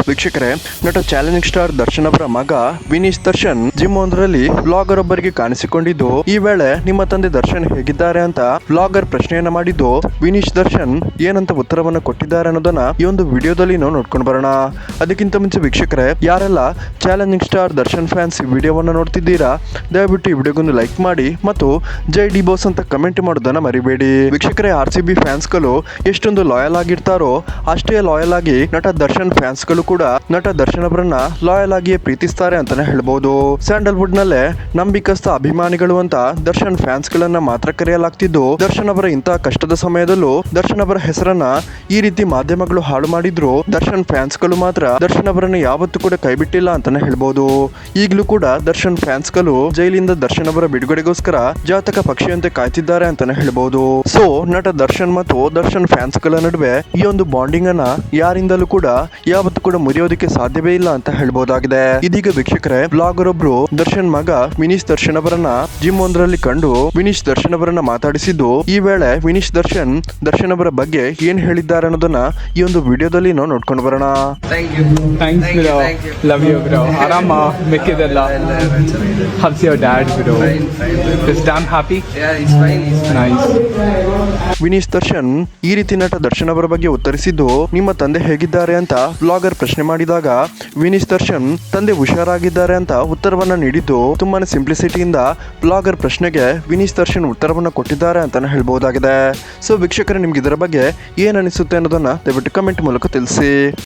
ವೀಕ್ಷಕರೇ, ನಟ challenging star Darshan ಅವರ ಮಗ ವಿನೀಶ್ ದರ್ಶನ್ ಜಿಮ್ ಒಂದರಲ್ಲಿ ವ್ಲಾಗರ್ ಒಬ್ಬರಿಗೆ ಕಾಣಿಸಿಕೊಂಡಿದ್ದು, ಈ ವೇಳೆ ನಿಮ್ಮ ತಂದೆ ದರ್ಶನ್ ಹೇಗಿದ್ದಾರೆ ಅಂತ ವ್ಲಾಗರ್ ಪ್ರಶ್ನೆಯನ್ನ ಮಾಡಿದ್ದು, ವಿನೀಶ್ ದರ್ಶನ್ ಏನಂತ ಉತ್ತರವನ್ನು ಕೊಟ್ಟಿದ್ದಾರೆ ಅನ್ನೋದನ್ನ ಈ ಒಂದು ವಿಡಿಯೋದಲ್ಲಿ ನಾವು ನೋಡ್ಕೊಂಡು ಬರೋಣ. ಅದಕ್ಕಿಂತ ಮುಂಚೆ ವೀಕ್ಷಕರೇ, ಯಾರೆಲ್ಲ ಚಾಲೆಂಜಿಂಗ್ ಸ್ಟಾರ್ ದರ್ಶನ್ ಫ್ಯಾನ್ಸ್ ಈ ವಿಡಿಯೋವನ್ನು ನೋಡ್ತಿದ್ದೀರಾ, ದಯವಿಟ್ಟು ಈ ವಿಡಿಯೋಗೊಂದು ಲೈಕ್ ಮಾಡಿ ಮತ್ತು ಜೈ ಡಿ ಬಾಸ್ ಅಂತ ಕಮೆಂಟ್ ಮಾಡೋದನ್ನ ಮರಿಬೇಡಿ. ವೀಕ್ಷಕರೇ, RCB ಫ್ಯಾನ್ಸ್ಗಳು ಎಷ್ಟೊಂದು ಲಾಯಲ್ ಆಗಿರ್ತಾರೋ ಅಷ್ಟೇ ಲಾಯಲ್ ಆಗಿ ನಟ ದರ್ಶನ್ ಫ್ಯಾನ್ಸ್ಗಳು ಕೂಡ ನಟ ದರ್ಶನ್ ಅವರನ್ನ ಲಾಯಲ್ ಆಗಿಯೇ ಪ್ರೀತಿಸ್ತಾರೆ ಅಂತಾನೆ ಹೇಳ್ಬಹುದು. ಸ್ಯಾಂಡಲ್ವುಡ್ ನಲ್ಲೇ ನಂಬಿಕಸ್ಥ ಅಭಿಮಾನಿಗಳು ಅಂತ ದರ್ಶನ್ ಫ್ಯಾನ್ಸ್ ಗಳನ್ನ ಮಾತ್ರ ಕರೆಯಲಾಗ್ತಿದ್ದು, ದರ್ಶನ್ ಅವರ ಇಂತಹ ಕಷ್ಟದ ಸಮಯದಲ್ಲೂ ದರ್ಶನ್ ಅವರ ಹೆಸರನ್ನ ಈ ರೀತಿ ಮಾಧ್ಯಮಗಳು ಹಾಳು ಮಾಡಿದ್ರು, ದರ್ಶನ್ ಫ್ಯಾನ್ಸ್ಗಳು ಮಾತ್ರ ದರ್ಶನ್ ಅವರನ್ನ ಯಾವತ್ತೂ ಕೂಡ ಕೈಬಿಟ್ಟಿಲ್ಲ ಅಂತಾನೆ ಹೇಳ್ಬಹುದು. ಈಗಲೂ ಕೂಡ ದರ್ಶನ್ ಫ್ಯಾನ್ಸ್ಗಳು ಜೈಲಿಂದ ದರ್ಶನ್ ಅವರ ಬಿಡುಗಡೆಗೋಸ್ಕರ ಜಾತಕ ಪಕ್ಷಿಯಂತೆ ಕಾಯ್ತಿದ್ದಾರೆ ಅಂತಾನೆ ಹೇಳ್ಬಹುದು. ಸೊ ನಟ ದರ್ಶನ್ ಮತ್ತು ದರ್ಶನ್ ಫ್ಯಾನ್ಸ್ಗಳ ನಡುವೆ ಈ ಒಂದು ಬಾಂಡಿಂಗ್ ಅನ್ನ ಯಾರಿಂದಲೂ ಕೂಡ ಯಾವತ್ತೂ ಕೂಡ ಮುರಿಯೋದಕ್ಕೆ ಸಾಧ್ಯವೇ ಇಲ್ಲ ಅಂತ ಹೇಳ್ಬಹುದಾಗಿದೆ. ಇದೀಗ ವೀಕ್ಷಕರೇ, ಬ್ಲಾಗರ್ ಒಬ್ರು ದರ್ಶನ್ ಮಗ ವಿನೀಶ್ ದರ್ಶನ್ ಅವರನ್ನ ಜಿಮ್ ಒಂದರಲ್ಲಿ ಕಂಡು ವಿನೀಶ್ ದರ್ಶನ್ ಅವರನ್ನ ಮಾತಾಡಿಸಿದ್ದು, ಈ ವೇಳೆ ವಿನೀಶ್ ದರ್ಶನ್ ಅವರ ಬಗ್ಗೆ ಏನ್ ಹೇಳಿದ್ದಾರೆ ಅನ್ನೋದನ್ನ ಈ ಒಂದು ವಿಡಿಯೋದಲ್ಲಿ ನಾವು ನೋಡ್ಕೊಂಡು ಬರೋಣ. Thanks bro. Love you bro. ಆರಾಮ ಮಿಕ್ಕಿದೆಲ್ಲ. How's your dad bro? Is damn happy? Yeah, he's fine. Nice. Vinesh Darshan ಈ ರೀತಿ ನಟ ದರ್ಶನ್ ಅವರ ಬಗ್ಗೆ ಉತ್ತರಿಸಿದ್ದು, ನಿಮ್ಮ ತಂದೆ ಹೇಗಿದ್ದಾರೆ ಅಂತ ಬ್ಲಾಗರ್ ಪ್ರಶ್ನೆ ಮಾಡಿದಾಗ ವಿನೀಶ್ ದರ್ಶನ್ ತಂದೆ ಹುಷಾರಾಗಿದ್ದಾರೆ ಅಂತ ಉತ್ತರವನ್ನ ನೀಡಿದ್ದು, ತುಂಬಾನೇ ಸಿಂಪ್ಲಿಸಿಟಿಯಿಂದ ಬ್ಲಾಗರ್ ಪ್ರಶ್ನೆಗೆ ವಿನೀಶ್ ದರ್ಶನ್ ಉತ್ತರವನ್ನ ಕೊಟ್ಟಿದ್ದಾರೆ ಅಂತಾನೆ ಹೇಳ್ಬಹುದಾಗಿದೆ. ಸೊ ವೀಕ್ಷಕರೇ, ನಿಮ್ಗೆ ಇದರ ಬಗ್ಗೆ ಏನ್ ಅನಿಸುತ್ತೆ ಅನ್ನೋದನ್ನ ದಯವಿಟ್ಟು ಕಮೆಂಟ್ ಮೂಲಕ ತಿಳಿಸಿ.